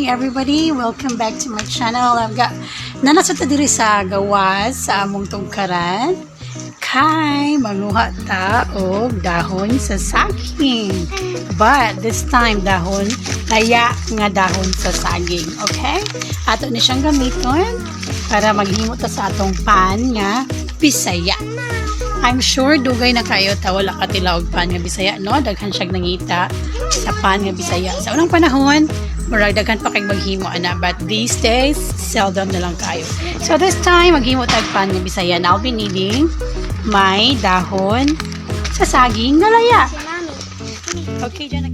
everybody. Welcome back to my channel. I've got nanasata diri sa gawas sa among tungkaran. Kay manguha ta og dahon sa saging. But this time dahon laya nga dahon sa saging. Okay? Ato ni siyang gamiton para maghimo ta sa atong pan nga Bisaya. I'm sure dugay na kayo ta wala ka tilaog pan nga Bisaya, no? Daghan siyang nangita sa pan nga Bisaya. Sa unang panahon, murag daghan pa kay maghimo ana, but these days seldom na lang kayo. So this time maghimo tag pan nga Bisaya. And I'll be needing my dahon sa saging na laya. Okay, dyan na.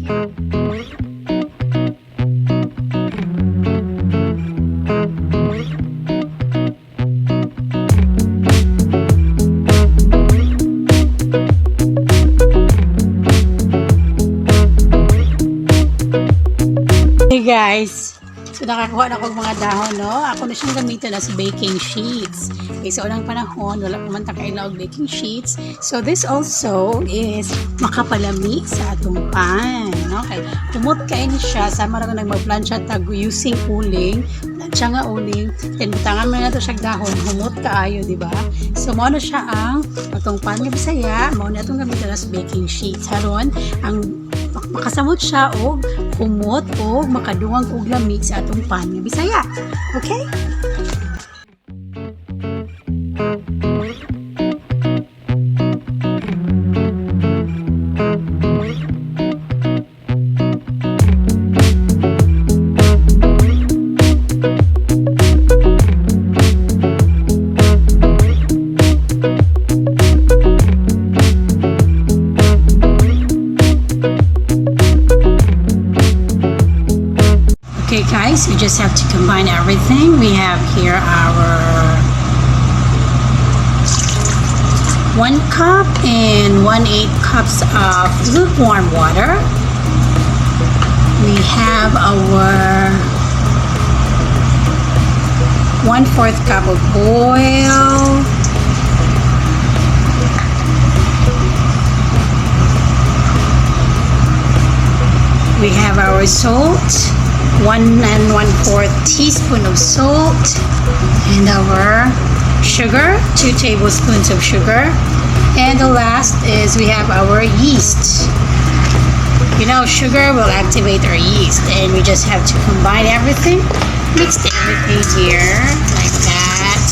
Hey guys, so nakakuha na akong mga dahon, no? Ako na siyang gamitin as baking sheets. Okay, sa unang panahon, wala pa man takailaog baking sheets. So this also is makapalami sa atong pan. Okay, humot kayo ni siya. Sama na nagmagplansya tag using uling. Plansya nga uling. Then butangan mo na ito siya dahon. Humot kaayo, di ba? So mo na siya ang atong pan nga Bisaya. Mo na itong gamitin as baking sheets. Haron, ang makasamot siya og humot o makaduwang og lamig sa atong pan nga Bisaya. Okay? Okay guys, we just have to combine everything. We have here our 1 cup and 1/8 cups of lukewarm water. We have our 1/4 cup of oil. We have our salt. 1 1/4 teaspoon of salt, and our sugar, 2 tablespoons of sugar, and the last is we have our yeast. You know, sugar will activate our yeast, and we just have to combine everything, mix everything here like that.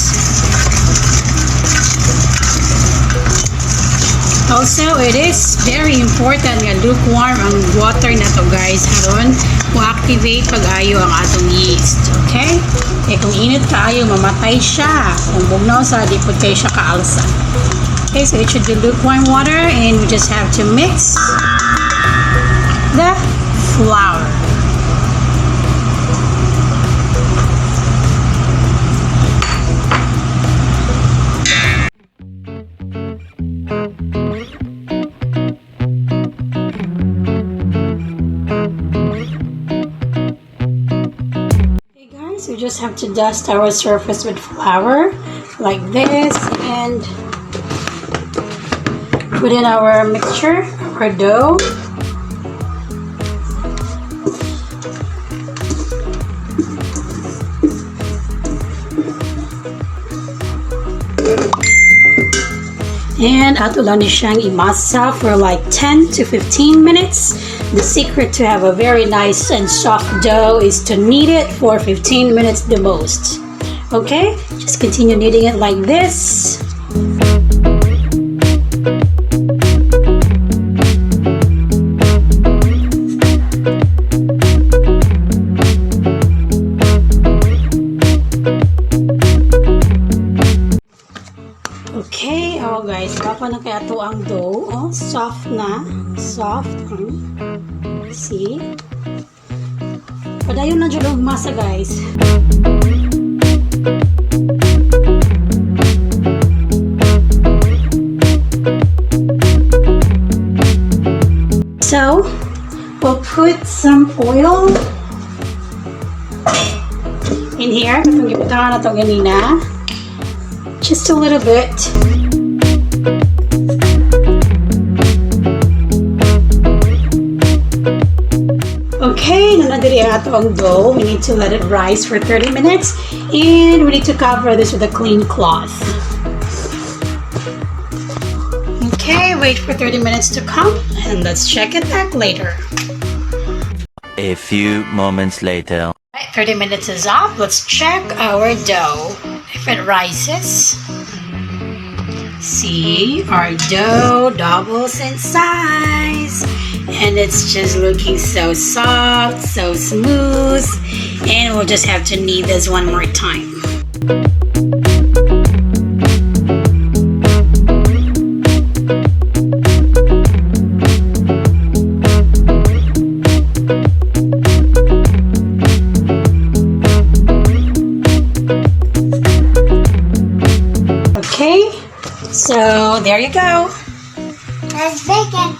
Also, it is very important nga lukewarm ang water na to guys, haron mo-activate pag-ayo ang atong yeast. Okay? Eh kung init kaayo, mamatay siya. Kung bugnaw sa, di po kayo siya kaalsa. Okay, so it should be lukewarm water, and we just have to mix the flour. So we just have to dust our surface with flour like this and put in our mixture, our dough. And ato lang ni siyang imasa for like 10 to 15 minutes. The secret to have a very nice and soft dough is to knead it for 15 minutes the most. Okay? Just continue kneading it like this. Okay, oh guys, baka na kaya ito ang dough. Oh, soft na. Soft. See? Padayon na dyan ang masa guys. So, we'll put some oil in here. Itong giputangan na ito ganina. Just a little bit. Okay, nanadiri ang ato ang dough. We need to let it rise for 30 minutes and we need to cover this with a clean cloth. Okay, wait for 30 minutes to come and let's check it back later. A few moments later. Right, 30 minutes is up. Let's check our dough. If it rises, see, our dough doubles in size. And it's just looking so soft, so smooth. And we'll just have to knead this one more time. Okay, so there you go. There's bacon.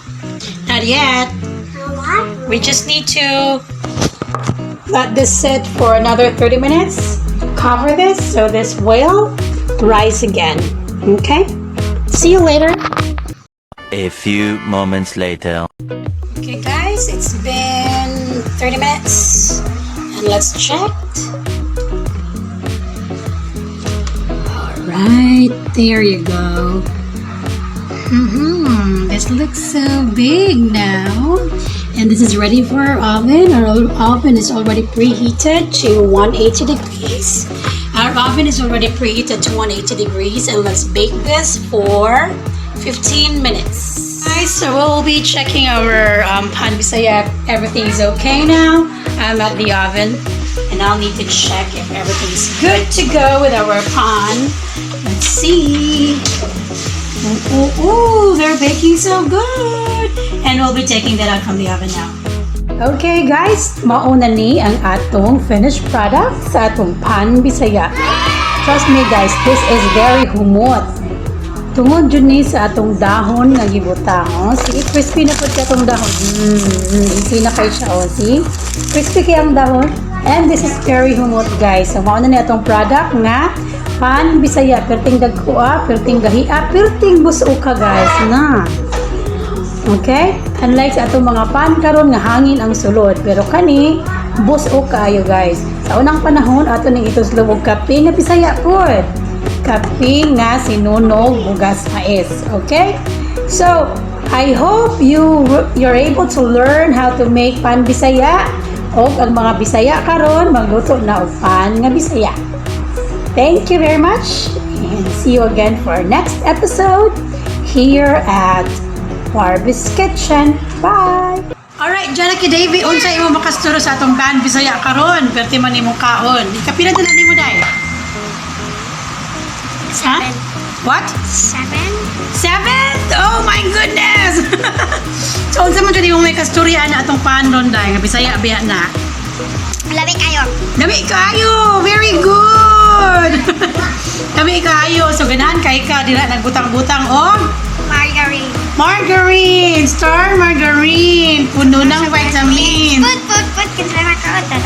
Not yet. What? We just need to let this sit for another 30 minutes. Cover this so this will rise again. Okay? See you later. A few moments later. Okay guys, it's been 30 minutes. And let's check. Alright, there you go. This looks so big now. And this is ready for our oven. Our oven is already preheated to 180 degrees. Our oven is already preheated to 180 degrees. And let's bake this for 15 minutes. Guys, so we'll be checking our Pan Bisaya. Everything is okay now. I'm at the oven. And I'll need to check if everything's good to go with our pan. Let's see. Ooh, they're baking so good. And we'll be taking that out from the oven now. Okay guys, mauna ni ang atong finished product sa atong Pan Bisaya. Trust me guys, this is very humot. Tungod dyan ni sa atong dahon nga gibutang. See, crispy na po siya atong dahon. Easy na kayo siya. See, crispy kaya ang dahon. And this is very humot guys. So mauna ni atong product nga Pan Bisaya, perting dagkua, perting gahia, perting busuka guys na. Okay? Unlike sa atong mga pan karon nga hangin ang sulod, pero kani busuka ayo guys. Sa unang panahon ato ning ituslob og kape nga Bisaya pod. Kape nga sinunog bugas mais. Okay? So, I hope you're able to learn how to make Pan Bisaya. Og ang mga Bisaya karon magluto na og pan nga Bisaya. Thank you very much and see you again for our next episode here at Barbz Kitchen. Bye! Alright, Janaki Davy, unsa imo makasturo sa atong Pan Bisaya karon? Perti man imong kaon. Ikapila na nimo day? 7. What? 7? 7? Oh my goodness! So unsa man jud imong may kasturya na atong pan ron day nga Bisaya biya na? Labi kayo. Dami kayo! Very good! Dami kayo! So ganahan kay ka, dila nagbutang-butang og Margarine. margarine! Star margarine! Puno ng vitamins! Put. Kinsa na kautan.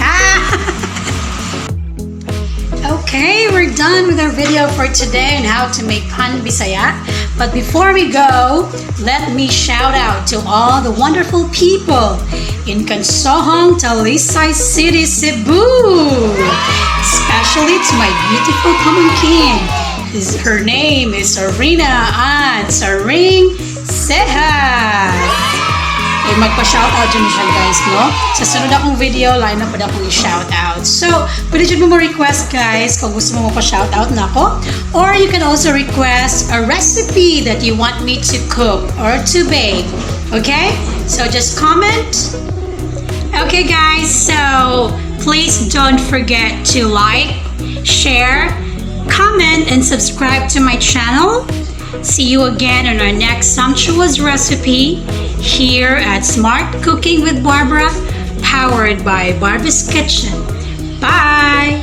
Okay, we're done with our video for today on how to make Pan Bisaya. But before we go, let me shout out to all the wonderful people in Kansohong, Talisay City, Cebu. Especially to my beautiful pamangkin. Her name is Sarina and Saring Cejas. Eh, magpa-shoutout dyan siya guys, no? Sa sunod akong video, line up pa akong i-shoutout. So, pwede dyan mo request guys kung gusto mo pa-shoutout na ako. Or you can also request a recipe that you want me to cook or to bake. Okay? So, just comment. Okay guys, so please don't forget to like, share, comment, and subscribe to my channel. See you again on our next sumptuous recipe here at Smart Cooking with Barbara, powered by Barbz Kitchen. Bye!